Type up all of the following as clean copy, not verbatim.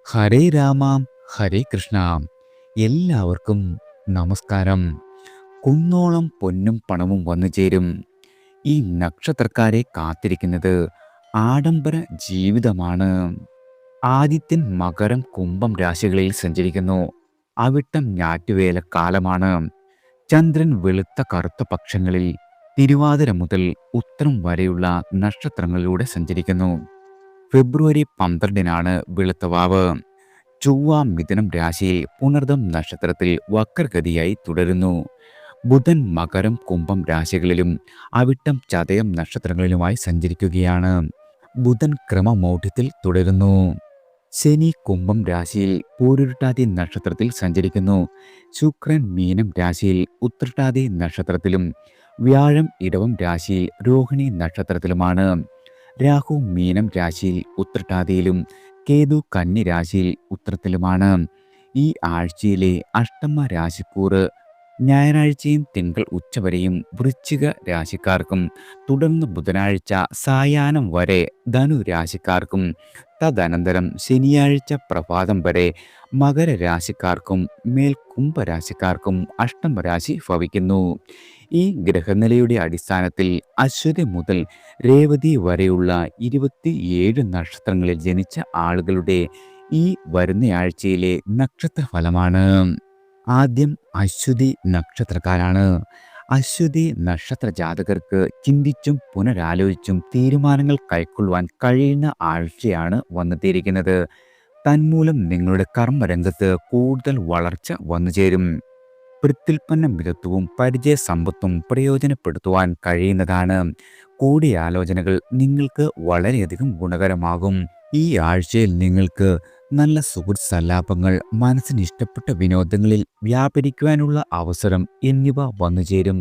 ഹരേ രാമ ഹരേ കൃഷ്ണ. എല്ലാവർക്കും നമസ്കാരം. കുന്നോളം പൊന്നും പണവും വന്നു ചേരും. ഈ നക്ഷത്രക്കാരെ കാത്തിരിക്കുന്നത് ആഡംബര ജീവിതമാണ്. ആദിത്യൻ മകരം കുംഭം രാശികളിൽ സഞ്ചരിക്കുന്നു. അവിട്ടം ഞാറ്റുവേല കാലമാണ്. ചന്ദ്രൻ വെളുത്ത കറുത്ത പക്ഷങ്ങളിൽ തിരുവാതിര മുതൽ ഉത്തരം വരെയുള്ള നക്ഷത്രങ്ങളിലൂടെ സഞ്ചരിക്കുന്നു. ഫെബ്രുവരി 12-നാണ് വെളുത്തവാവ്. ചൊവ്വ മിഥുനം രാശിയിൽ പുണർദം നക്ഷത്രത്തിൽ വക്രഗതിയായി തുടരുന്നു. ബുധൻ മകരം കുംഭം രാശികളിലും അവിട്ടം ചതയം നക്ഷത്രങ്ങളിലുമായി സഞ്ചരിക്കുകയാണ്. ബുധൻ ക്രമമൗഢ്യത്തിൽ തുടരുന്നു. ശനി കുംഭം രാശിയിൽ പൂരുരുട്ടാതി നക്ഷത്രത്തിൽ സഞ്ചരിക്കുന്നു. ശുക്രൻ മീനം രാശിയിൽ ഉത്രട്ടാതി നക്ഷത്രത്തിലും വ്യാഴം ഇടവം രാശിയിൽ രോഹിണി നക്ഷത്രത്തിലുമാണ്. രാഹു മീനം രാശിയിൽ ഉത്രട്ടാതിയിലും കേതു കന്നി രാശിയിൽ ഉത്രത്തിലുമാണ്. ഈ ആഴ്ചയിലെ അഷ്ടമ രാശിക്കൂറ് ഞായറാഴ്ചയും തിങ്കൾ ഉച്ചവരെയും വൃശ്ചിക രാശിക്കാർക്കും തുടർന്ന് ബുധനാഴ്ച സായാഹ്നം വരെ ധനു രാശിക്കാർക്കും തദനന്തരം ശനിയാഴ്ച പ്രഭാതം വരെ മകരരാശിക്കാർക്കും മേൽ കുംഭരാശിക്കാർക്കും അഷ്ടമരാശി ഭവിക്കുന്നു. ഈ ഗ്രഹനിലയുടെ അടിസ്ഥാനത്തിൽ അശ്വതി മുതൽ രേവതി വരെയുള്ള 27 നക്ഷത്രങ്ങളിൽ ജനിച്ച ആളുകളുടെ ഈ വരുന്നയാഴ്ചയിലെ നക്ഷത്ര ഫലമാണ്. ആദ്യം അശ്വതി നക്ഷത്രക്കാരാണ്. അശ്വതി നക്ഷത്ര ജാതകർക്ക് ചിന്തിച്ചും പുനരാലോചിച്ചും തീരുമാനങ്ങൾ കൈക്കൊള്ളുവാൻ കഴിയുന്ന ആഴ്ചയാണ് വന്നെത്തിയിരിക്കുന്നത്. തന്മൂലം നിങ്ങളുടെ കർമ്മരംഗത്ത് കൂടുതൽ വളർച്ച വന്നുചേരും. പ്രത്യുൽപ്പന്ന മിതത്വവും പരിചയസമ്പത്തും പ്രയോജനപ്പെടുത്തുവാൻ കഴിയുന്നതാണ്. കൂടിയാലോചനകൾ നിങ്ങൾക്ക് വളരെയധികം ഗുണകരമാകും. ഈ ആഴ്ചയിൽ നിങ്ങൾക്ക് നല്ല സുഹൃത്ത് സല്ലാപങ്ങൾ, മനസ്സിന് ഇഷ്ടപ്പെട്ട വിനോദങ്ങളിൽ വ്യാപരിക്കുവാനുള്ള അവസരം എന്നിവ വന്നുചേരും.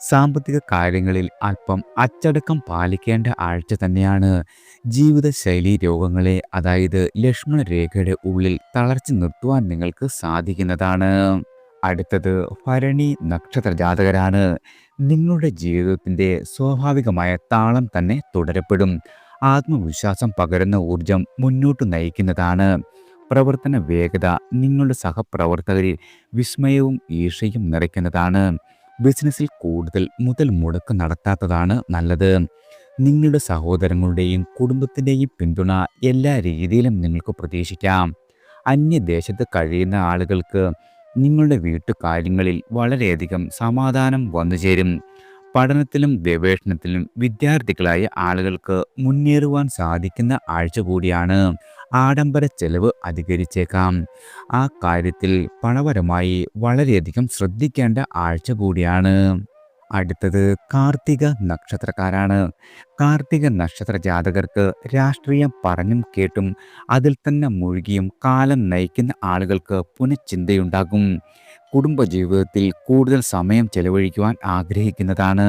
സാമ്പത്തിക കാര്യങ്ങളിൽ അല്പം അച്ചടക്കം പാലിക്കേണ്ട ആഴ്ച തന്നെയാണ്. ജീവിതശൈലി രോഗങ്ങളെ, അതായത് ലക്ഷ്മണ രേഖയുടെ ഉള്ളിൽ തളർച്ച നിർത്തുവാൻ നിങ്ങൾക്ക് സാധിക്കുന്നതാണ്. അടുത്തത് ഭരണി നക്ഷത്ര ജാതകരാണ്. നിങ്ങളുടെ ജീവിതത്തിൻ്റെ സ്വാഭാവികമായ താളം തന്നെ തുടരപ്പെടും. ആത്മവിശ്വാസം പകരുന്ന ഊർജം മുന്നോട്ട് നയിക്കുന്നതാണ്. പ്രവർത്തന വേഗത നിങ്ങളുടെ സഹപ്രവർത്തകരിൽ വിസ്മയവും ഈർഷ്യയും നിറയ്ക്കുന്നതാണ്. ബിസിനസ്സിൽ കൂടുതൽ മുതൽ മുടക്ക് നടത്താത്തതാണ് നല്ലത്. നിങ്ങളുടെ സഹോദരങ്ങളുടെയും കുടുംബത്തിൻ്റെയും പിന്തുണ എല്ലാ രീതിയിലും നിങ്ങൾക്ക് പ്രതീക്ഷിക്കാം. അന്യദേശത്ത് കഴിയുന്ന ആളുകൾക്ക് നിങ്ങളുടെ വീട്ടുകാര്യങ്ങളിൽ വളരെയധികം സമാധാനം വന്നുചേരും. പഠനത്തിലും ഗവേഷണത്തിലും വിദ്യാർത്ഥികളായ ആളുകൾക്ക് മുന്നേറുവാൻ സാധിക്കുന്ന ആഴ്ച കൂടിയാണ്. ആഡംബര ചെലവ് അധികരിച്ചേക്കാം. ആ കാര്യത്തിൽ പണപരമായി വളരെയധികം ശ്രദ്ധിക്കേണ്ട ആഴ്ച കൂടിയാണ്. അടുത്തത് കാർത്തിക നക്ഷത്രക്കാരാണ്. കാർത്തിക നക്ഷത്ര ജാതകർക്ക് രാഷ്ട്രീയം പറഞ്ഞും കേട്ടും അതിൽ തന്നെ മുഴുകിയും കാലം നയിക്കുന്ന ആളുകൾക്ക് പുനഃചിന്തയുണ്ടാകും. കുടുംബജീവിതത്തിൽ കൂടുതൽ സമയം ചെലവഴിക്കുവാൻ ആഗ്രഹിക്കുന്നതാണ്.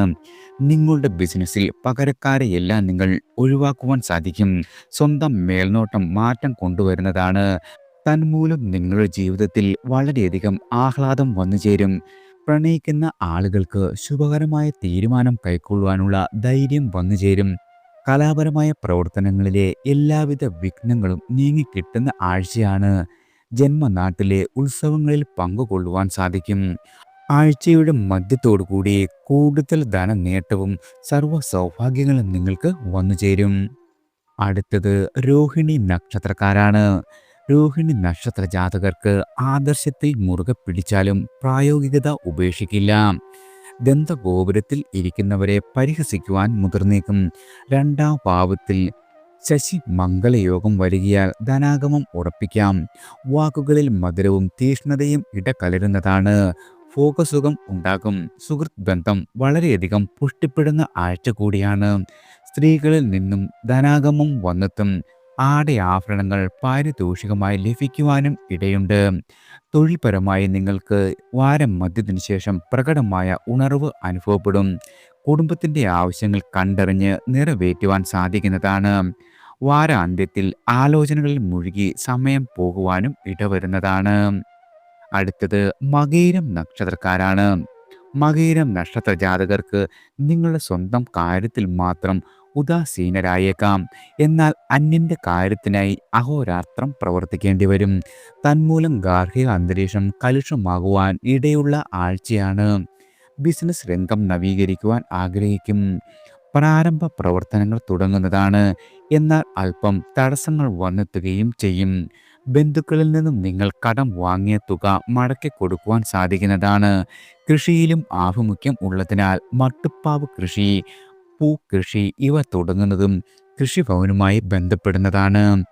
നിങ്ങളുടെ ബിസിനസ്സിൽ പകരക്കാരെയെല്ലാം നിങ്ങൾ ഒഴിവാക്കുവാൻ സാധിക്കും. സ്വന്തം മേൽനോട്ടം മാറ്റം കൊണ്ടുവരുന്നതാണ്. തന്മൂലം നിങ്ങളുടെ ജീവിതത്തിൽ വളരെയധികം ആഹ്ലാദം വന്നുചേരും. പ്രണയിക്കുന്ന ആളുകൾക്ക് ശുഭകരമായ തീരുമാനം കൈക്കൊള്ളുവാനുള്ള ധൈര്യം വന്നുചേരും. കലാപരമായ പ്രവർത്തനങ്ങളിലെ എല്ലാവിധ വിഘ്നങ്ങളും നീങ്ങിക്കിട്ടുന്ന ആഴ്ചയാണ്. ജന്മനാട്ടിലെ ഉത്സവങ്ങളിൽ പങ്കുകൊള്ളുവാൻ സാധിക്കും. ആഴ്ചയുടെ മധ്യത്തോടുകൂടി കൂടുതൽ ധനനേട്ടവും സർവ്വ സൗഭാഗ്യങ്ങളും നിങ്ങൾക്ക് വന്നുചേരും. അടുത്തത് രോഹിണി നക്ഷത്രക്കാരാണ്. രോഹിണി നക്ഷത്ര ജാതകർക്ക് ആദർശത്തിൽ മുറുകെ പിടിച്ചാലും പ്രായോഗികത ഉപേക്ഷിക്കില്ല. ദന്തഗോപുരത്തിൽ ഇരിക്കുന്നവരെ പരിഹസിക്കുവാൻ മുതിർന്നേക്കും. രണ്ടാം ഭാവത്തിൽ ശശി മംഗളയോഗം വരികയാൽ ധനാഗമം ഉറപ്പിക്കാം. വാക്കുകളിൽ മധുരവും തീക്ഷ്ണതയും ഇടകലരുന്നതാണ്. ഭോഗസുഖം ഉണ്ടാകും. സുഹൃത്ത് ബന്ധം വളരെയധികം പുഷ്ടിപ്പെടുന്ന ആഴ്ച കൂടിയാണ്. സ്ത്രീകളിൽ നിന്നും ധനാഗമം വന്നെത്തും. ആഭരണങ്ങൾ പാരിതോഷികമായി ലഭിക്കുവാനും ഇടയുണ്ട്. തൊഴിൽപരമായി നിങ്ങൾക്ക് വാരം മധ്യത്തിനു ശേഷം പ്രകടമായ ഉണർവ് അനുഭവപ്പെടും. കുടുംബത്തിൻ്റെ ആവശ്യങ്ങൾ കണ്ടറിഞ്ഞ് നിറവേറ്റുവാൻ സാധിക്കുന്നതാണ്. വാരാന്ത്യത്തിൽ ആലോചനകളിൽ മുഴുകി സമയം പോകുവാനും ഇടവരുന്നതാണ്. അടുത്തത് മകയിരം നക്ഷത്രക്കാരാണ്. മകയിരം നക്ഷത്ര ജാതകർക്ക് നിങ്ങളുടെ സ്വന്തം കാര്യത്തിൽ മാത്രം ഉദാസീനരായേക്കാം. എന്നാൽ അന്യന്റെ കാര്യത്തിനായി അഹോരാത്രം പ്രവർത്തിക്കേണ്ടി വരും. തന്മൂലം ഗാർഹിക അന്തരീക്ഷം കലുഷമാകുവാൻ ഇടയുള്ള ആഴ്ചയാണ്. ബിസിനസ് രംഗം നവീകരിക്കുവാൻ ആഗ്രഹിക്കും. പ്രാരംഭ പ്രവർത്തനങ്ങൾ തുടങ്ങുന്നതാണ്. എന്നാൽ അല്പം തടസ്സങ്ങൾ വന്നെത്തുകയും ചെയ്യും. ബന്ധുക്കളിൽ നിന്നും നിങ്ങൾ കടം വാങ്ങിയ തുക മടക്കി കൊടുക്കുവാൻ സാധിക്കുന്നതാണ്. കൃഷിയിലും ആഭിമുഖ്യം ഉള്ളതിനാൽ മട്ടുപ്പാവ് കൃഷി, പൂക്കൃഷി ഇവ തുടങ്ങുന്നതും കൃഷിഭവനുമായി ബന്ധപ്പെടുന്നതാണ്.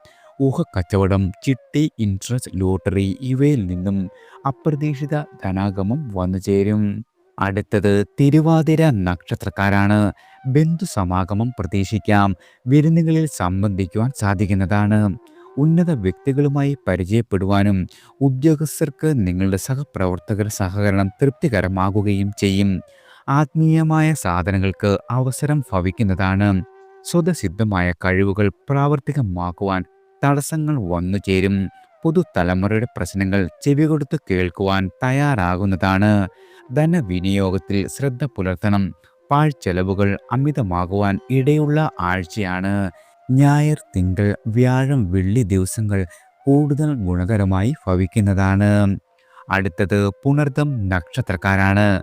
ഊഹക്കച്ചവടം, ചിട്ടി, ഇൻട്രസ്റ്റ്, ലോട്ടറി ഇവയിൽ നിന്നും അപ്രതീക്ഷിത ധനാഗമം വന്നുചേരും. അടുത്തത് തിരുവാതിര നക്ഷത്രക്കാരാണ്. ബന്ധുസമാഗമം പ്രതീക്ഷിക്കാം. വിരുന്നുകളിൽ സംബന്ധിക്കുവാൻ സാധിക്കുന്നതാണ്. ഉന്നത വ്യക്തികളുമായി പരിചയപ്പെടുവാനും ഉദ്യോഗസ്ഥർക്ക് നിങ്ങളുടെ സഹപ്രവർത്തകർ സഹകരണം തൃപ്തികരമാകുകയും ചെയ്യും. ആത്മീയമായ സാധനങ്ങൾക്ക് അവസരം ഭവിക്കുന്നതാണ്. സ്വതസിദ്ധമായ കഴിവുകൾ പ്രാവർത്തികമാക്കുവാൻ തടസ്സങ്ങൾ വന്നു ചേരും. പുതുതലമുറയുടെ പ്രശ്നങ്ങൾ ചെവികൊടുത്ത് കേൾക്കുവാൻ തയ്യാറാകുന്നതാണ്. ധനവിനിയോഗത്തിൽ ശ്രദ്ധ പുലർത്തണം. പാഴ്ചെലവുകൾ അമിതമാകുവാൻ ഇടയുള്ള ആഴ്ചയാണ്. ഞായർ, തിങ്കൾ, വ്യാഴം, വെള്ളി ദിവസങ്ങൾ കൂടുതൽ ഗുണകരമായി ഭവിക്കുന്നതാണ്. അടുത്തത് പുണർദം നക്ഷത്രക്കാരാണ്.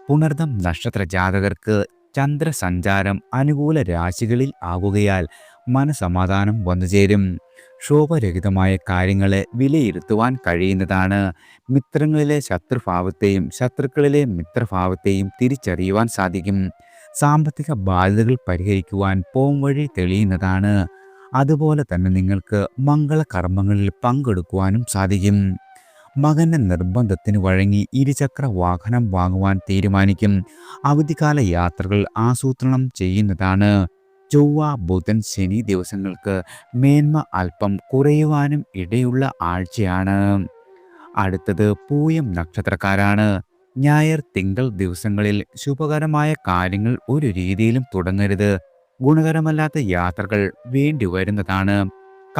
പുണർദം നക്ഷത്ര ജാതകർക്ക് ചന്ദ്രസഞ്ചാരം അനുകൂല രാശികളിൽ ആകുകയാൽ മനസമാധാനം വന്നുചേരും. ശോഭരഹിതമായ കാര്യങ്ങളെ വിലയിരുത്തുവാൻ കഴിയുന്നതാണ്. മിത്രങ്ങളിലെ ശത്രുഭാവത്തെയും ശത്രുക്കളിലെ മിത്രഭാവത്തെയും തിരിച്ചറിയുവാൻ സാധിക്കും. സാമ്പത്തിക ബാധ്യതകൾ പരിഹരിക്കുവാൻ പോംവഴി തെളിയുന്നതാണ്. അതുപോലെ തന്നെ നിങ്ങൾക്ക് മംഗളകർമ്മങ്ങളിൽ പങ്കെടുക്കുവാനും സാധിക്കും. മകന്റെ നിർബന്ധത്തിന് വഴങ്ങി ഇരുചക്ര വാഹനം വാങ്ങുവാൻ തീരുമാനിക്കും. അവധിക്കാല യാത്രകൾ ആസൂത്രണം ചെയ്യുന്നതാണ്. ചൊവ്വ, ബുധൻ, ശനി ദിവസങ്ങൾക്ക് മേന്മ അല്പം കുറയുവാനും ഇടയുള്ള ആഴ്ചയാണ്. അടുത്തത് പൂയം നക്ഷത്രക്കാരാണ്. ഞായർ, തിങ്കൾ ദിവസങ്ങളിൽ ശുഭകരമായ കാര്യങ്ങൾ ഒരു രീതിയിലും തുടങ്ങരുത്. ഗുണകരമല്ലാത്ത യാത്രകൾ വേണ്ടി വരുന്നതാണ്.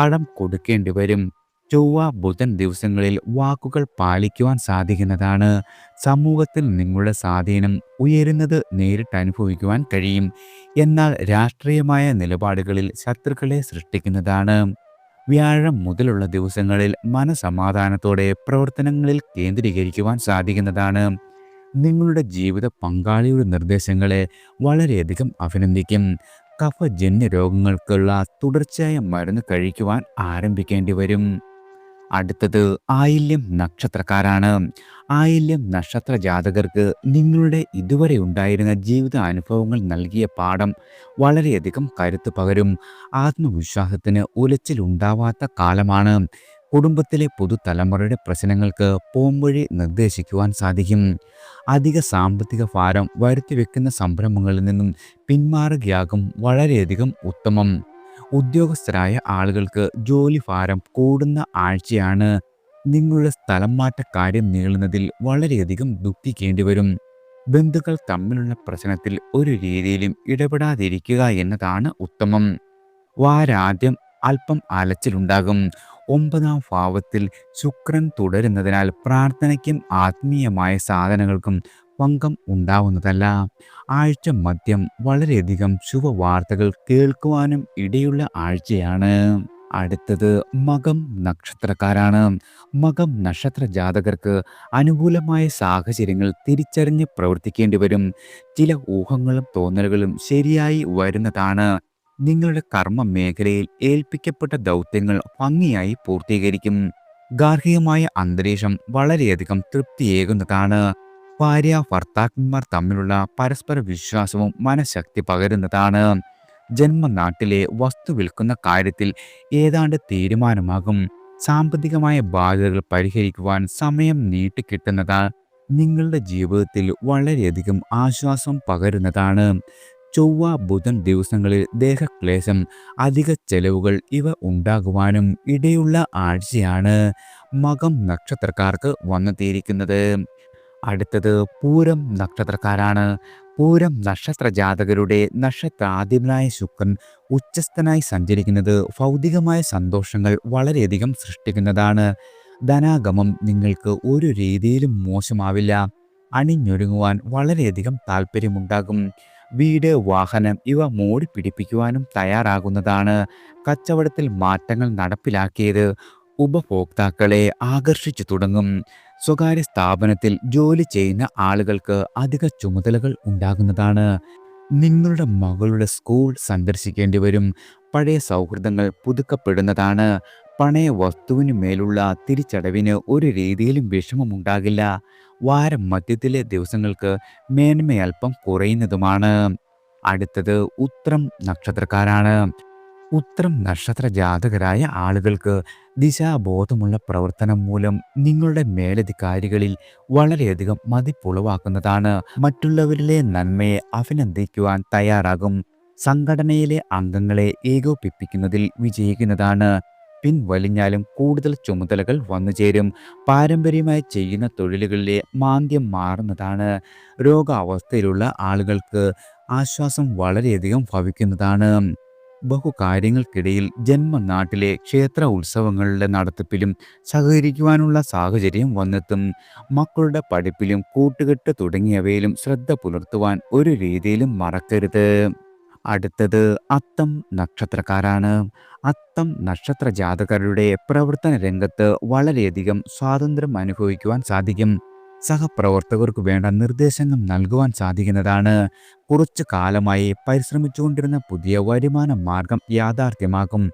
കടം കൊടുക്കേണ്ടി വരും. ചൊവ്വ, ബുധൻ ദിവസങ്ങളിൽ വാക്കുകൾ പാലിക്കുവാൻ സാധിക്കുന്നതാണ്. സമൂഹത്തിൽ നിങ്ങളുടെ സ്വാധീനം ഉയരുന്നത് നേരിട്ട് അനുഭവിക്കുവാൻ കഴിയും. എന്നാൽ രാഷ്ട്രീയമായ നിലപാടുകളിൽ ശത്രുക്കളെ സൃഷ്ടിക്കുന്നതാണ്. വ്യാഴം മുതലുള്ള ദിവസങ്ങളിൽ മനസമാധാനത്തോടെ പ്രവർത്തനങ്ങളിൽ കേന്ദ്രീകരിക്കുവാൻ സാധിക്കുന്നതാണ്. നിങ്ങളുടെ ജീവിത പങ്കാളിയുടെ നിർദ്ദേശങ്ങളെ വളരെയധികം അഭിനന്ദിക്കും. കഫജന്യ രോഗങ്ങൾക്കുള്ള തുടർച്ചയായ മരുന്ന് കഴിക്കുവാൻ ആരംഭിക്കേണ്ടി വരും. അടുത്തത് ആയില്യം നക്ഷത്രക്കാരാണ്. ആയില്യം നക്ഷത്ര ജാതകർക്ക് നിങ്ങളുടെ ഇതുവരെ ഉണ്ടായിരുന്ന ജീവിത അനുഭവങ്ങൾ നൽകിയ പാഠം വളരെയധികം കരുത്ത് പകരും. ആത്മവിശ്വാസത്തിന് ഉലച്ചിലുണ്ടാവാത്ത കാലമാണ്. കുടുംബത്തിലെ പുതുതലമുറയുടെ പ്രശ്നങ്ങൾക്ക് പോംവഴി നിർദ്ദേശിക്കുവാൻ സാധിക്കും. അധിക സാമ്പത്തിക ഭാരം വരുത്തിവെക്കുന്ന സംരംഭങ്ങളിൽ നിന്നും പിന്മാറുകയാകും വളരെയധികം ഉത്തമം. ഉദ്യോഗസ്ഥരായ ആളുകൾക്ക് ജോലി ഭാരം കൂടുന്ന ആഴ്ചയാണ്. നിങ്ങളുടെ സ്ഥലം മാറ്റ കാര്യം നീളുന്നതിൽ വളരെയധികം ദുഃഖിക്കേണ്ടി വരും. ബന്ധുക്കൾ തമ്മിലുള്ള പ്രശ്നത്തിൽ ഒരു രീതിയിലും ഇടപെടാതിരിക്കുക എന്നതാണ് ഉത്തമം. വാരാദ്യം അല്പം അലച്ചിലുണ്ടാകും. 9ാം ഭാവത്തിൽ ശുക്രൻ തുടരുന്നതിനാൽ പ്രാർത്ഥനയ്ക്കും ആത്മീയമായ സാധനങ്ങൾക്കും ഭംഗം ഉണ്ടാവുന്നതല്ല. ആഴ്ച മധ്യം വളരെയധികം ശുഭവാർത്തകൾ കേൾക്കുവാനും ഇടയുള്ള ആഴ്ചയാണ്. അടുത്തത് മകം നക്ഷത്രക്കാരാണ്. മകം നക്ഷത്ര ജാതകർക്ക് അനുകൂലമായ സാഹചര്യങ്ങൾ തിരിച്ചറിഞ്ഞ് പ്രവർത്തിക്കേണ്ടി വരും. ചില ഊഹങ്ങളും തോന്നലുകളും ശരിയായി വരുന്നതാണ്. നിങ്ങളുടെ കർമ്മ മേഖലയിൽ ഏൽപ്പിക്കപ്പെട്ട ദൗത്യങ്ങൾ ഭംഗിയായി പൂർത്തീകരിക്കും. ഗാർഹികമായ അന്തരീക്ഷം വളരെയധികം തൃപ്തിയേകുന്നതാണ്. ഭാര്യ ഭർത്താക്കന്മാർ തമ്മിലുള്ള പരസ്പര വിശ്വാസവും മനഃശക്തി പകരുന്നതാണ്. ജന്മനാട്ടിലെ വസ്തു വിൽക്കുന്ന കാര്യത്തിൽ ഏതാണ്ട് തീരുമാനമാകും. സാമ്പത്തികമായ ബാധ്യതകൾ പരിഹരിക്കുവാൻ സമയം നീട്ടിക്കിട്ടുന്നത് നിങ്ങളുടെ ജീവിതത്തിൽ വളരെയധികം ആശ്വാസം പകരുന്നതാണ്. ചൊവ്വ, ബുധൻ ദിവസങ്ങളിൽ ദേഹക്ലേശം, അധിക ചെലവുകൾ ഇവ ഉണ്ടാകുവാനും ഇടയുള്ള ആഴ്ചയാണ് മകം നക്ഷത്രക്കാർക്ക് വന്നെത്തിയിരിക്കുന്നത്. അടുത്തത് പൂരം നക്ഷത്രക്കാരാണ്. പൂരം നക്ഷത്ര ജാതകരുടെ നക്ഷത്രാധിപനായ ശുക്രൻ ഉച്ചസ്ഥനായി സഞ്ചരിക്കുന്നത് ഭൗതികമായ സന്തോഷങ്ങൾ വളരെയധികം സൃഷ്ടിക്കുന്നതാണ്. ധനാഗമം നിങ്ങൾക്ക് ഒരു രീതിയിലും മോശമാവില്ല. അണിഞ്ഞൊരുങ്ങുവാൻ വളരെയധികം താല്പര്യമുണ്ടാകും. വീട്, വാഹനം ഇവ മോടി പിടിപ്പിക്കുവാനും തയ്യാറാകുന്നതാണ്. കച്ചവടത്തിൽ മാറ്റങ്ങൾ നടപ്പിലാക്കിയത് ഉപഭോക്താക്കളെ ആകർഷിച്ചു തുടങ്ങും. സ്വകാര്യ സ്ഥാപനത്തിൽ ജോലി ചെയ്യുന്ന ആളുകൾക്ക് അധിക ചുമതലകൾ ഉണ്ടാകുന്നതാണ്. നിങ്ങളുടെ മകളുടെ സ്കൂൾ സന്ദർശിക്കേണ്ടി വരും. പഴയ സൗഹൃദങ്ങൾ പുതുക്കപ്പെടുന്നതാണ്. പണയ വസ്തുവിന് മേലുള്ള തിരിച്ചടവിന് ഒരു രീതിയിലും വിഷമമുണ്ടാകില്ല. വാരം മധ്യത്തിലെ ദിവസങ്ങൾക്ക് മേന്മ അല്പം കുറയുന്നതുമാണ്. അടുത്തത് ഉത്രം നക്ഷത്രക്കാരാണ്. ഉത്രം നക്ഷത്ര ജാതകരായ ആളുകൾക്ക് ദിശാബോധമുള്ള പ്രവർത്തനം മൂലം നിങ്ങളുടെ മേലധികാരികളിൽ വളരെയധികം മതിപ്പുളവാക്കുന്നതാണ്. മറ്റുള്ളവരിലെ നന്മയെ അഭിനന്ദിക്കുവാൻ തയ്യാറാകും. സംഘടനയിലെ അംഗങ്ങളെ ഏകോപിപ്പിക്കുന്നതിൽ വിജയിക്കുന്നതാണ്. പിൻവലിഞ്ഞാലും കൂടുതൽ ചുമതലകൾ വന്നുചേരും. പാരമ്പര്യമായി ചെയ്യുന്ന തൊഴിലുകളിലെ മാന്ദ്യം മാറുന്നതാണ്. രോഗാവസ്ഥയിലുള്ള ആളുകൾക്ക് ആശ്വാസം വളരെയധികം ഭവിക്കുന്നതാണ്. ബഹുകാര്യങ്ങൾക്കിടയിൽ ജന്മനാട്ടിലെ ക്ഷേത്ര ഉത്സവങ്ങളുടെ നടത്തിപ്പിലും സഹകരിക്കുവാനുള്ള സാഹചര്യം വന്നെത്തും. മക്കളുടെ പഠിപ്പിലും കൂട്ടുകെട്ട് തുടങ്ങിയവയിലും ശ്രദ്ധ പുലർത്തുവാൻ ഒരു രീതിയിലും മറക്കരുത്. അടുത്തത് അത്തം നക്ഷത്രക്കാരാണ്. അത്തം നക്ഷത്ര ജാതകരുടെ പ്രവർത്തന രംഗത്ത് വളരെയധികം സ്വാതന്ത്ര്യം അനുഭവിക്കുവാൻ സാധിക്കും. സഹപ്രവർത്തകർക്ക് വേണ്ട നിർദ്ദേശങ്ങൾ നൽകുവാൻ സാധിക്കുന്നതാണ്. കുറച്ചു കാലമായി പരിശ്രമിച്ചുകൊണ്ടിരുന്ന പുതിയ വരുമാന മാർഗം യാഥാർത്ഥ്യമാകും.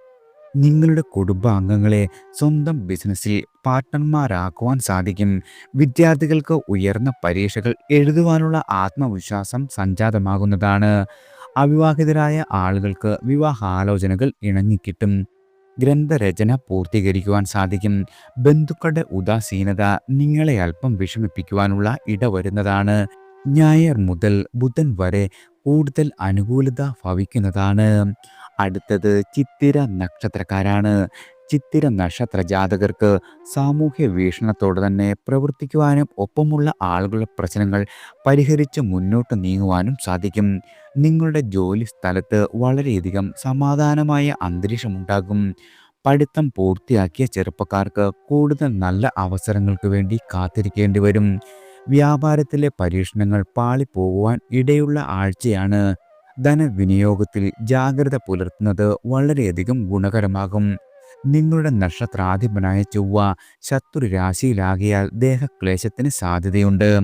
നിങ്ങളുടെ കുടുംബാംഗങ്ങളെ സ്വന്തം ബിസിനസ്സിൽ പാർട്ട്ണർമാരാക്കുവാൻ സാധിക്കും. വിദ്യാർത്ഥികൾക്ക് ഉയർന്ന പരീക്ഷകൾ എഴുതുവാനുള്ള ആത്മവിശ്വാസം സംജാതമാകുന്നതാണ്. അവിവാഹിതരായ ആളുകൾക്ക് വിവാഹാലോചനകൾ ഇണങ്ങിക്കിട്ടും. ഗ്രന്ഥരചന പൂർത്തീകരിക്കുവാൻ സാധിക്കും. ബന്ധുക്കളുടെ ഉദാസീനത നിങ്ങളെ അല്പം വിഷമിപ്പിക്കുവാനുള്ള ഇടവരുന്നതാണ്. ഞായർ മുതൽ ബുധൻ വരെ കൂടുതൽ അനുകൂലത ഭവിക്കുന്നതാണ്. അടുത്തത് ചിത്തിര നക്ഷത്രക്കാരാണ്. ചിത്തിര നക്ഷത്ര ജാതകർക്ക് സാമൂഹ്യ വീക്ഷണത്തോടെ തന്നെ പ്രവർത്തിക്കുവാനും ഒപ്പമുള്ള ആളുകളുടെ പ്രശ്നങ്ങൾ പരിഹരിച്ച് മുന്നോട്ട് നീങ്ങുവാനും സാധിക്കും. നിങ്ങളുടെ ജോലി സ്ഥലത്ത് വളരെയധികം സമാധാനമായ അന്തരീക്ഷമുണ്ടാകും. പഠിത്തം പൂർത്തിയാക്കിയ ചെറുപ്പക്കാർക്ക് കൂടുതൽ നല്ല അവസരങ്ങൾക്ക് വേണ്ടി കാത്തിരിക്കേണ്ടി വരും. വ്യാപാരത്തിലെ പരീക്ഷണങ്ങൾ പാളിപ്പോകുവാൻ ഇടയുള്ള ആഴ്ചയാണ്. ധനവിനിയോഗത്തിൽ ജാഗ്രത പുലർത്തുന്നത് വളരെയധികം ഗുണകരമാകും. നിങ്ങളുടെ നക്ഷത്രാധിപനായ ചൊവ്വ ശത്രു രാശിയിലാകിയാൽ ദേഹക്ലേശത്തിന് സാധ്യതയുണ്ട്.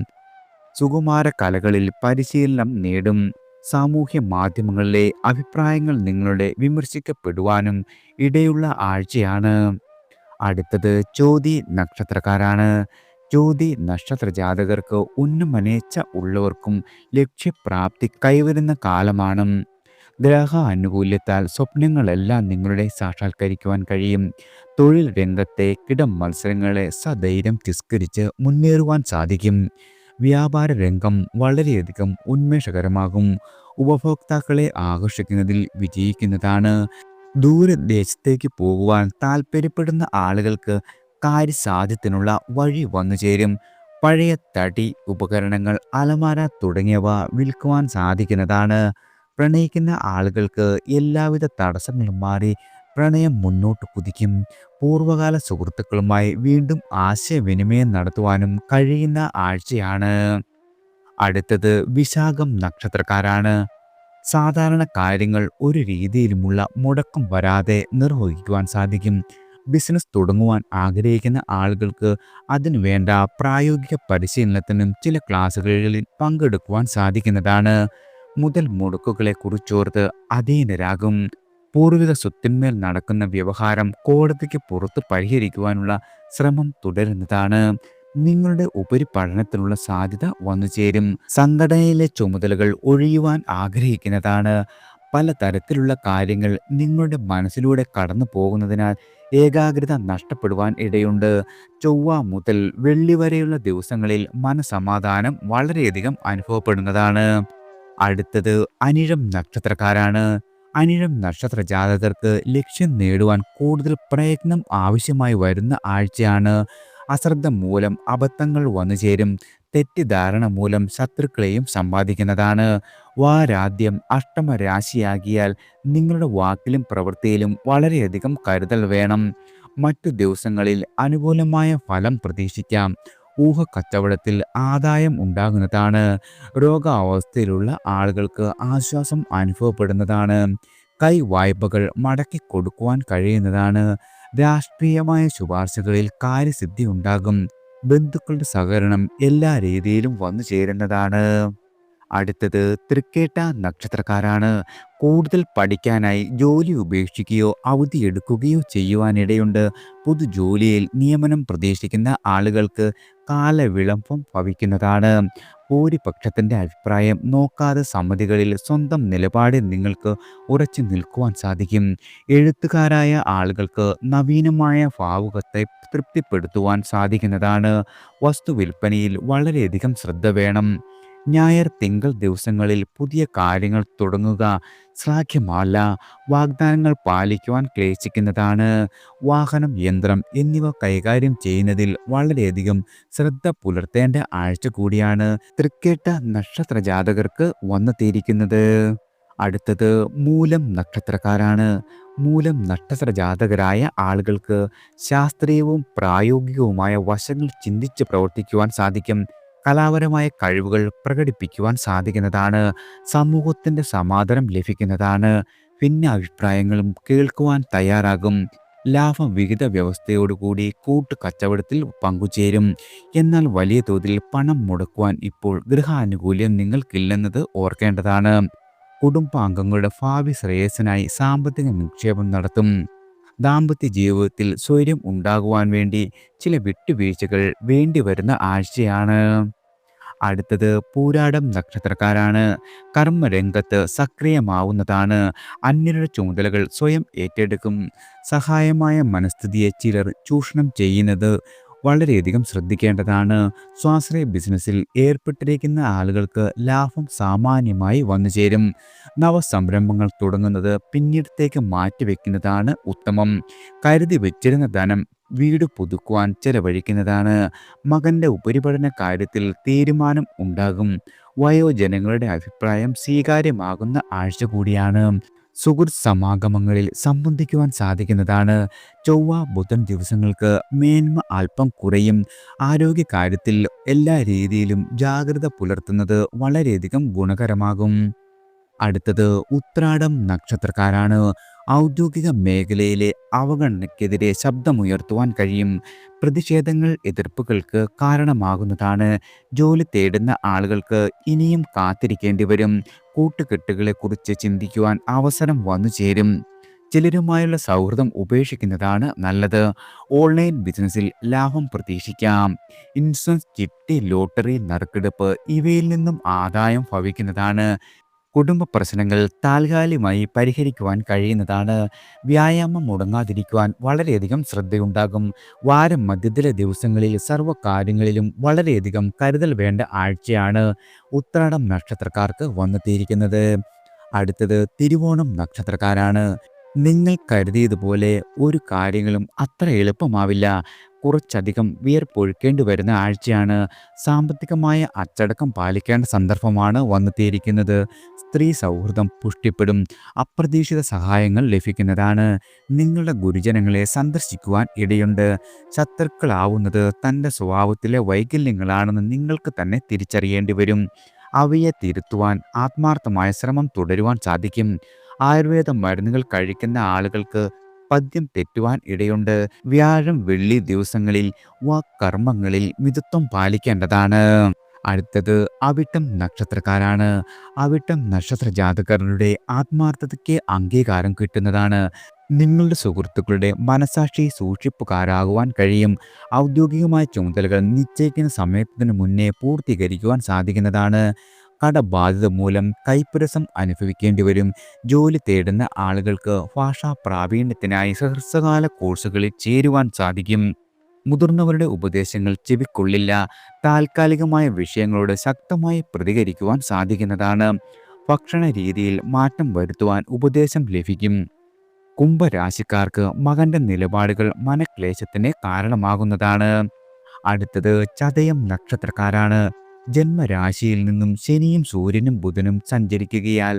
സുകുമാര കലകളിൽ പരിശീലനം നേടും. സാമൂഹ്യ മാധ്യമങ്ങളിലെ അഭിപ്രായങ്ങൾ നിങ്ങളുടെ വിമർശിക്കപ്പെടുവാനും ഇടയുള്ള ആഴ്ചയാണ്. അടുത്തത് ചോതി നക്ഷത്രക്കാരാണ്. ചോതി നക്ഷത്ര ജാതകർക്ക് ഉന്നമനേച്ഛ ഉള്ളവർക്കും ലക്ഷ്യപ്രാപ്തി കൈവരുന്ന കാലമാണ്. ഗ്രഹ ആനുകൂല്യത്താൽ സ്വപ്നങ്ങളെല്ലാം നിങ്ങളുടെ സാക്ഷാത്കരിക്കുവാൻ കഴിയും. തൊഴിൽ രംഗത്തെ കിടം മത്സരങ്ങളെ സധൈര്യം തിസ്കരിച്ച് മുന്നേറുവാൻ സാധിക്കും. വ്യാപാര രംഗം വളരെയധികം ഉന്മേഷകരമാകും. ഉപഭോക്താക്കളെ ആകർഷിക്കുന്നതിൽ വിജയിക്കുന്നതാണ്. ദൂരദേശത്തേക്ക് പോകുവാൻ താൽപ്പര്യപ്പെടുന്ന ആളുകൾക്ക് കാര്യസാധ്യത്തിനുള്ള വഴി വന്നുചേരും. പഴയ തടി ഉപകരണങ്ങൾ, അലമാര തുടങ്ങിയവ വിൽക്കുവാൻ സാധിക്കുന്നതാണ്. പ്രണയിക്കുന്ന ആളുകൾക്ക് എല്ലാവിധ തടസ്സങ്ങളും മാറി പ്രണയം മുന്നോട്ട് കുതിക്കും. പൂർവകാല സുഹൃത്തുക്കളുമായി വീണ്ടും ആശയവിനിമയം നടത്തുവാനും കഴിയുന്ന ആഴ്ചയാണ്. അടുത്തത് വിശാഖം നക്ഷത്രക്കാരാണ്. സാധാരണ കാര്യങ്ങൾ ഒരു രീതിയിലുമുള്ള മുടക്കം വരാതെ നിർവഹിക്കുവാൻ സാധിക്കും. ബിസിനസ് തുടങ്ങുവാൻ ആഗ്രഹിക്കുന്ന ആളുകൾക്ക് അതിനു വേണ്ട പ്രായോഗിക പരിശീലനത്തിനും ചില ക്ലാസ്സുകളിൽ പങ്കെടുക്കുവാൻ സാധിക്കുന്നതാണ്. മുതൽ മുടക്കുകളെ കുറിച്ചോർത്ത് അധീനരാകും. പൂർവിക സ്വത്തിന്മേൽ നടക്കുന്ന വ്യവഹാരം കോടതിക്ക് പുറത്ത് പരിഹരിക്കുവാനുള്ള ശ്രമം തുടരുന്നതാണ്. നിങ്ങളുടെ ഉപരിപഠനത്തിനുള്ള സാധ്യത വന്നുചേരും. സംഘടനയിലെ ചുമതലകൾ ഒഴിയുവാൻ ആഗ്രഹിക്കുന്നതാണ്. പലതരത്തിലുള്ള കാര്യങ്ങൾ നിങ്ങളുടെ മനസ്സിലൂടെ കടന്നു പോകുന്നതിനാൽ ഏകാഗ്രത നഷ്ടപ്പെടുവാൻ ഇടയുണ്ട്. ചൊവ്വ മുതൽ വെള്ളി വരെയുള്ള ദിവസങ്ങളിൽ മനസമാധാനം വളരെയധികം അനുഭവപ്പെടുന്നതാണ്. അടുത്തത് അനിഴം നക്ഷത്രക്കാരാണ്. അനിഴം നക്ഷത്ര ജാതകർക്ക് ലക്ഷ്യം നേടുവാൻ കൂടുതൽ പ്രയത്നം ആവശ്യമായി വരുന്ന ആഴ്ചയാണ്. അശ്രദ്ധ മൂലം അബദ്ധങ്ങൾ വന്നുചേരും. തെറ്റിദ്ധാരണ മൂലം ശത്രുക്കളെയും സമ്പാദിക്കുന്നതാണ്. വാരാദ്യം അഷ്ടമ രാശിയാകിയാൽ നിങ്ങളുടെ വാക്കിലും പ്രവൃത്തിയിലും വളരെയധികം കരുതൽ വേണം. മറ്റു ദിവസങ്ങളിൽ അനുകൂലമായ ഫലം പ്രതീക്ഷിക്കാം. ഊഹക്കച്ചവടത്തിൽ ആദായം ഉണ്ടാകുന്നതാണ്. രോഗാവസ്ഥയിലുള്ള ആളുകൾക്ക് ആശ്വാസം അനുഭവപ്പെടുന്നതാണ്. കൈവായ്പകൾ മടക്കി കൊടുക്കുവാൻ കഴിയുന്നതാണ്. രാഷ്ട്രീയമായ ശുപാർശകളിൽ കാര്യസിദ്ധി ഉണ്ടാകും. ബന്ധുക്കളുടെ സഹകരണം എല്ലാ രീതിയിലും വന്നു ചേരുന്നതാണ്. അടുത്തത് തൃക്കേട്ട നക്ഷത്രക്കാരാണ്. കൂടുതൽ പഠിക്കാനായി ജോലി ഉപേക്ഷിക്കുകയോ അവധിയെടുക്കുകയോ ചെയ്യുവാനിടയുണ്ട്. പൊതുജോലിയിൽ നിയമനം പ്രതീക്ഷിക്കുന്ന ആളുകൾക്ക് കാലവിളംബം ഭവിക്കുന്നതാണ്. ഭൂരിപക്ഷത്തിൻ്റെ അഭിപ്രായം നോക്കാതെ സമിതികളിൽ സ്വന്തം നിലപാടിൽ നിങ്ങൾക്ക് ഉറച്ചു നിൽക്കുവാൻ സാധിക്കും. എഴുത്തുകാരായ ആളുകൾക്ക് നവീനമായ ഭാവുകത്തെ തൃപ്തിപ്പെടുത്തുവാൻ സാധിക്കുന്നതാണ്. വസ്തുവിൽപ്പനയിൽ വളരെയധികം ശ്രദ്ധ വേണം. ഞായർ തിങ്കൾ ദിവസങ്ങളിൽ പുതിയ കാര്യങ്ങൾ തുടങ്ങുക ശ്ലാഘ്യമല്ല. വാഗ്ദാനങ്ങൾ പാലിക്കുവാൻ ക്ലേശിക്കുന്നതാണ്. വാഹനം, യന്ത്രം എന്നിവ കൈകാര്യം ചെയ്യുന്നതിൽ വളരെയധികം ശ്രദ്ധ പുലർത്തേണ്ട ആഴ്ച കൂടിയാണ് തൃക്കേട്ട നക്ഷത്ര ജാതകർക്ക് വന്നെത്തിയിരിക്കുന്നത്. അടുത്തത് മൂലം നക്ഷത്രക്കാരാണ്. മൂലം നക്ഷത്ര ജാതകരായ ആളുകൾക്ക് ശാസ്ത്രീയവും പ്രായോഗികവുമായ വശങ്ങൾ ചിന്തിച്ച് പ്രവർത്തിക്കുവാൻ സാധിക്കും. കലാപരമായ കഴിവുകൾ പ്രകടിപ്പിക്കുവാൻ സാധിക്കുന്നതാണ്. സമൂഹത്തിൻ്റെ സമാദരം ലഭിക്കുന്നതാണ്. ഭിന്ന അഭിപ്രായങ്ങളും കേൾക്കുവാൻ തയ്യാറാകും. ലാഭവിഹിത വ്യവസ്ഥയോടുകൂടി കൂട്ടുകച്ചവടത്തിൽ പങ്കുചേരും. എന്നാൽ വലിയ തോതിൽ പണം മുടക്കുവാൻ ഇപ്പോൾ ഗൃഹാനുകൂല്യം നിങ്ങൾക്കില്ലെന്നത് ഓർക്കേണ്ടതാണ്. കുടുംബാംഗങ്ങളുടെ ഭാവി ശ്രേയസ്സിനായി സാമ്പത്തിക നിക്ഷേപം നടത്തും. ദാമ്പത്യ ജീവിതത്തിൽ സ്വൈര്യം ഉണ്ടാകുവാൻ വേണ്ടി ചില വിട്ടുവീഴ്ചകൾ വേണ്ടിവരുന്ന ആഴ്ചയാണ്. അടുത്തത് പൂരാടം നക്ഷത്രക്കാരാണ്. കർമ്മരംഗത്ത് സക്രിയമാവുന്നതാണ്. അന്യരുടെ ചുമതലകൾ സ്വയം ഏറ്റെടുക്കും. സഹായമായ മനസ്ഥിതിയെ ചിലർ ചൂഷണം ചെയ്യുന്നത് വളരെയധികം ശ്രദ്ധിക്കേണ്ടതാണ്. സ്വാശ്രയ ബിസിനസ്സിൽ ഏർപ്പെട്ടിരിക്കുന്ന ആളുകൾക്ക് ലാഭം സാമാന്യമായി വന്നു ചേരും. നവസംരംഭങ്ങൾ തുടങ്ങുന്നത് പിന്നീടത്തേക്ക് മാറ്റിവെക്കുന്നതാണ് ഉത്തമം. കരുതി വെച്ചിരുന്ന ധനം വീട് പുതുക്കുവാൻ ചെലവഴിക്കുന്നതാണ്. മകൻ്റെ ഉപരിപഠന കാര്യത്തിൽ തീരുമാനം ഉണ്ടാകും. വയോജനങ്ങളുടെ അഭിപ്രായം സ്വീകാര്യമാകുന്ന ആഴ്ച കൂടിയാണ്. സുഹൃത്ത് സമാഗമങ്ങളിൽ സംബന്ധിക്കുവാൻ സാധിക്കുന്നതാണ്. ചൊവ്വ ബുധൻ ദിവസങ്ങൾക്ക് മേന്മ അല്പം കുറയും. ആരോഗ്യകാര്യത്തിൽ എല്ലാ രീതിയിലും ജാഗ്രത പുലർത്തുന്നത് വളരെയധികം ഗുണകരമാകും. അടുത്തത് ഉത്രാടം നക്ഷത്രക്കാരാണ്. ഔദ്യോഗിക മേഖലയിലെ അവഗണനയ്ക്കെതിരെ ശബ്ദമുയർത്തുവാൻ കഴിയും. പ്രതിഷേധങ്ങൾ എതിർപ്പുകൾക്ക് കാരണമാകുന്നതാണ്. ജോലി തേടുന്ന ആളുകൾക്ക് ഇനിയും കാത്തിരിക്കേണ്ടി വരും. കൂട്ടുകെട്ടുകളെക്കുറിച്ച് ചിന്തിക്കുവാൻ അവസരം വന്നു ചേരും. ചിലരുമായുള്ള സൗഹൃദം ഉപേക്ഷിക്കുന്നതാണ് നല്ലത്. ഓൺലൈൻ ബിസിനസ്സിൽ ലാഭം പ്രതീക്ഷിക്കാം. ഇൻഷുറൻസ്, ചിട്ടി, ലോട്ടറി, നറുക്കെടുപ്പ് ഇവയിൽ നിന്നും ആദായം ഭവിക്കുന്നതാണ്. കുടുംബ പ്രശ്നങ്ങൾ താൽക്കാലികമായി പരിഹരിക്കുവാൻ കഴിയുന്നതാണ്. വ്യായാമം മുടങ്ങാതിരിക്കുവാൻ വളരെയധികം ശ്രദ്ധയുണ്ടാകും. വാരം മധ്യത്തിലെ ദിവസങ്ങളിൽ സർവ്വകാര്യങ്ങളിലും വളരെയധികം കരുതൽ വേണ്ട ആഴ്ചയാണ് ഉത്രാടം നക്ഷത്രക്കാർക്ക് വന്നെത്തിയിരിക്കുന്നത്. അടുത്തത് തിരുവോണം നക്ഷത്രക്കാരാണ്. നിങ്ങൾ കരുതിയതുപോലെ ഒരു കാര്യങ്ങളും അത്ര എളുപ്പമാവില്ല. കുറച്ചധികം വിയർപ്പൊഴുക്കേണ്ടി വരുന്ന ആഴ്ചയാണ്. സാമ്പത്തികമായ അച്ചടക്കം പാലിക്കേണ്ട സന്ദർഭമാണ് വന്നെത്തിയിരിക്കുന്നത്. സ്ത്രീ സൗഹൃദം പുഷ്ടിപ്പെടും. അപ്രതീക്ഷിത സഹായങ്ങൾ ലഭിക്കുന്നതാണ്. നിങ്ങളുടെ ഗുരുജനങ്ങളെ സന്ദർശിക്കുവാൻ ഇടയുണ്ട്. ശത്രുക്കളാവുന്നത് തൻ്റെ സ്വഭാവത്തിലെ വൈകല്യങ്ങളാണെന്ന് നിങ്ങൾക്ക് തന്നെ തിരിച്ചറിയേണ്ടി വരും. അവയെ തിരുത്തുവാൻ ആത്മാർത്ഥമായ ശ്രമം തുടരുവാൻ സാധിക്കും. ആയുർവേദ മരുന്നുകൾ കഴിക്കുന്ന ആളുകൾക്ക് പഥ്യം തെറ്റുവാൻ ഇടയുണ്ട്. വ്യാഴം വെള്ളി ദിവസങ്ങളിൽ വാക്കർമ്മങ്ങളിൽ മിതത്വം പാലിക്കേണ്ടതാണ്. അടുത്തത് അവിട്ടം നക്ഷത്രക്കാരാണ്. അവിട്ടം നക്ഷത്ര ജാതകരുടെ ആത്മാർത്ഥതയ്ക്ക് അംഗീകാരം കിട്ടുന്നതാണ്. നിങ്ങളുടെ സുഹൃത്തുക്കളുടെ മനസാക്ഷി സൂക്ഷിപ്പുകാരാകുവാൻ കഴിയും. ഔദ്യോഗികമായ ചുമതലകൾ നിശ്ചയിക്കുന്ന സമയത്തിന് മുന്നേ പൂർത്തീകരിക്കുവാൻ സാധിക്കുന്നതാണ്. കടബാധ്യത മൂലം കൈപ്പുരസം അനുഭവിക്കേണ്ടി വരും. ജോലി തേടുന്ന ആളുകൾക്ക് ഭാഷാ പ്രാവീണ്യത്തിനായി ഹ്രസ്വകാല കോഴ്സുകളിൽ ചേരുവാൻ സാധിക്കും. മുതിർന്നവരുടെ ഉപദേശങ്ങൾ ചെവിക്കൊള്ളില്ല. താൽക്കാലികമായ വിഷയങ്ങളോട് ശക്തമായി പ്രതികരിക്കുവാൻ സാധിക്കുന്നതാണ്. ഭക്ഷണ രീതിയിൽ മാറ്റം വരുത്തുവാൻ ഉപദേശം ലഭിക്കും. കുംഭരാശിക്കാർക്ക് മകന്റെ നിലപാടുകൾ മനക്ലേശത്തിന് കാരണമാകുന്നതാണ്. അടുത്തത് ചതയം നക്ഷത്രക്കാരാണ്. ജന്മരാശിയിൽ നിന്നും ശനിയും സൂര്യനും ബുധനും സഞ്ചരിക്കുകയാൽ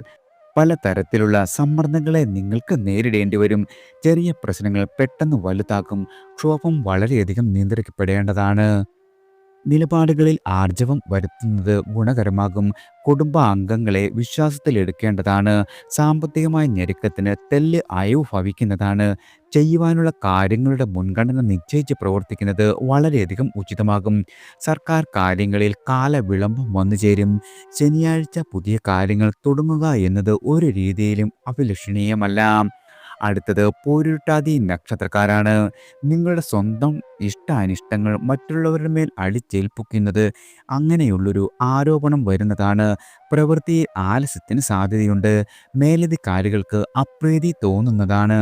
പലതരത്തിലുള്ള സമ്മർദ്ദങ്ങളെ നിങ്ങൾക്ക് നേരിടേണ്ടി വരും. ചെറിയ പ്രശ്നങ്ങൾ പെട്ടെന്ന് വലുതാക്കും. ക്ഷോഭം വളരെയധികം നിയന്ത്രിക്കപ്പെടേണ്ടതാണ്. നിലപാടുകളിൽ ആർജവം വരുത്തുന്നത് ഗുണകരമാകും. കുടുംബാംഗങ്ങളെ വിശ്വാസത്തിലെടുക്കേണ്ടതാണ്. സാമ്പത്തികമായ ഞെരുക്കത്തിന് തെല്ല് അയവ് ഭവിക്കുന്നതാണ്. ചെയ്യുവാനുള്ള കാര്യങ്ങളുടെ മുൻഗണന നിശ്ചയിച്ച് പ്രവർത്തിക്കുന്നത് വളരെയധികം ഉചിതമാകും. സർക്കാർ കാര്യങ്ങളിൽ കാലവിളംബം വന്നുചേരും. ശനിയാഴ്ച പുതിയ കാര്യങ്ങൾ തുടങ്ങുക എന്നത് ഒരു രീതിയിലും അഭിലഷണീയമല്ല. അടുത്തത് പൂരുരുട്ടാതി നക്ഷത്രക്കാരാണ്. നിങ്ങളുടെ സ്വന്തം ഇഷ്ടാനിഷ്ടങ്ങൾ മറ്റുള്ളവരുടെ മേൽ അടിച്ചേൽപ്പിക്കുന്നത് അങ്ങനെയുള്ളൊരു ആരോപണം വരുന്നതാണ്. പ്രവൃത്തിയിൽ ആലസ്യത്തിന് സാധ്യതയുണ്ട്. മേലധികാരികൾക്ക് അപ്രീതി തോന്നുന്നതാണ്.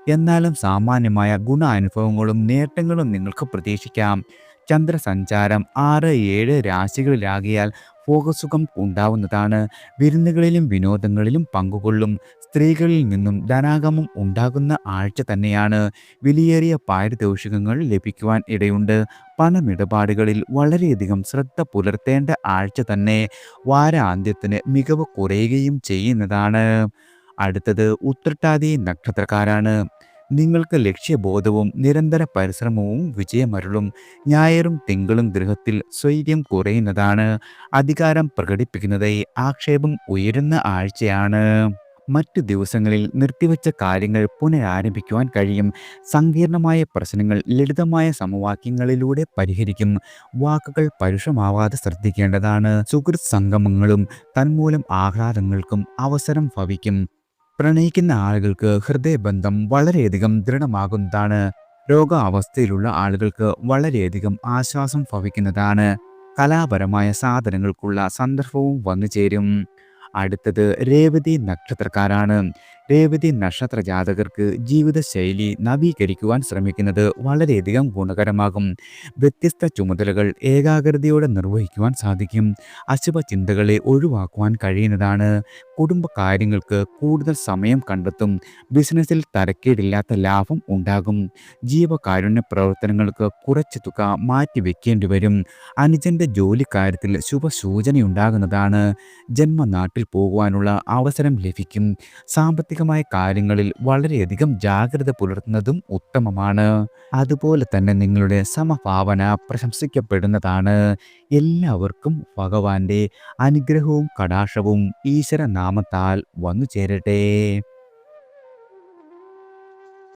എന്നാലും സാമാന്യമായ ഗുണാനുഭവങ്ങളും നേട്ടങ്ങളും നിങ്ങൾക്ക് പ്രതീക്ഷിക്കാം. ചന്ദ്രസഞ്ചാരം 6, 7 രാശികളിലാകിയാൽ ഭോഗസുഖം ഉണ്ടാവുന്നതാണ്. വിരുന്നുകളിലും വിനോദങ്ങളിലും പങ്കുകൊള്ളും. സ്ത്രീകളിൽ നിന്നും ധനാഗമം ഉണ്ടാകുന്ന ആഴ്ച തന്നെയാണ്. വിലയേറിയ പാരിതോഷികങ്ങൾ ലഭിക്കുവാൻ ഇടയുണ്ട്. പണമിടപാടുകളിൽ വളരെയധികം ശ്രദ്ധ പുലർത്തേണ്ട ആഴ്ച തന്നെ. വാരാന്ത്യത്തിന് മികവ് കുറയുകയും ചെയ്യുന്നതാണ്. അടുത്തത് ഉത്രട്ടാതി നക്ഷത്രക്കാരാണ്. നിങ്ങൾക്ക് ലക്ഷ്യബോധവും നിരന്തര പരിശ്രമവും വിജയമരുളും. ഞായറും തിങ്കളും ഗൃഹത്തിൽ സ്വൈര്യം കുറയുന്നതാണ്. അധികാരം പ്രകടിപ്പിക്കുന്നതായി ആക്ഷേപം ഉയരുന്ന ആഴ്ചയാണ്. മറ്റു ദിവസങ്ങളിൽ നിർത്തിവെച്ച കാര്യങ്ങൾ പുനരാരംഭിക്കുവാൻ കഴിയും. സങ്കീർണമായ പ്രശ്നങ്ങൾ ലളിതമായ സമവാക്യങ്ങളിലൂടെ പരിഹരിക്കും. വാക്കുകൾ പരുഷമാവാതെ ശ്രദ്ധിക്കേണ്ടതാണ്. സുഹൃത്ത് സംഗമങ്ങളും തന്മൂലം ആഹ്ലാദങ്ങൾക്കും അവസരം ഭവിക്കും. പ്രണയിക്കുന്ന ആളുകൾക്ക് ഹൃദയബന്ധം വളരെയധികം ദൃഢമാകുന്നതാണ്. രോഗാവസ്ഥയിലുള്ള ആളുകൾക്ക് വളരെയധികം ആശ്വാസം ഭവിക്കുന്നതാണ്. കലാപരമായ സാധനങ്ങൾക്കുള്ള സന്ദർഭവും വന്നു ചേരും. അടുത്തത് രേവതി നക്ഷത്രക്കാരാണ്. രേവതി നക്ഷത്ര ജാതകർക്ക് ജീവിതശൈലി നവീകരിക്കുവാൻ ശ്രമിക്കുന്നത് വളരെയധികം ഗുണകരമാകും. വ്യത്യസ്ത ചുമതലകൾ ഏകാഗ്രതയോടെ നിർവഹിക്കുവാൻ സാധിക്കും. അശുഭചിന്തകളെ ഒഴിവാക്കുവാൻ കഴിയുന്നതാണ്. കുടുംബകാര്യങ്ങൾക്ക് കൂടുതൽ സമയം കണ്ടെത്തും. ബിസിനസ്സിൽ തരക്കേടില്ലാത്ത ലാഭം ഉണ്ടാകും. ജീവകാരുണ്യ പ്രവർത്തനങ്ങൾക്ക് കുറച്ച് തുക മാറ്റിവെക്കേണ്ടി വരും. അനുജന്റെ ജോലിക്കാര്യത്തിൽ ശുഭസൂചനയുണ്ടാകുന്നതാണ്. ജന്മനാട്ടിൽ പോകുവാനുള്ള അവസരം ലഭിക്കും. സാമ്പത്തികമായ കാര്യങ്ങളിൽ വളരെയധികം ജാഗ്രത പുലർത്തുന്നതും ഉത്തമമാണ്. അതുപോലെ തന്നെ നിങ്ങളുടെ സമഭാവന പ്രശംസിക്കപ്പെടുന്നതാണ്. എല്ലാവർക്കും ഭഗവാന്റെ അനുഗ്രഹവും കടാക്ഷവും ഈശ്വരനാമത്താൽ വന്നു ചേരട്ടെ.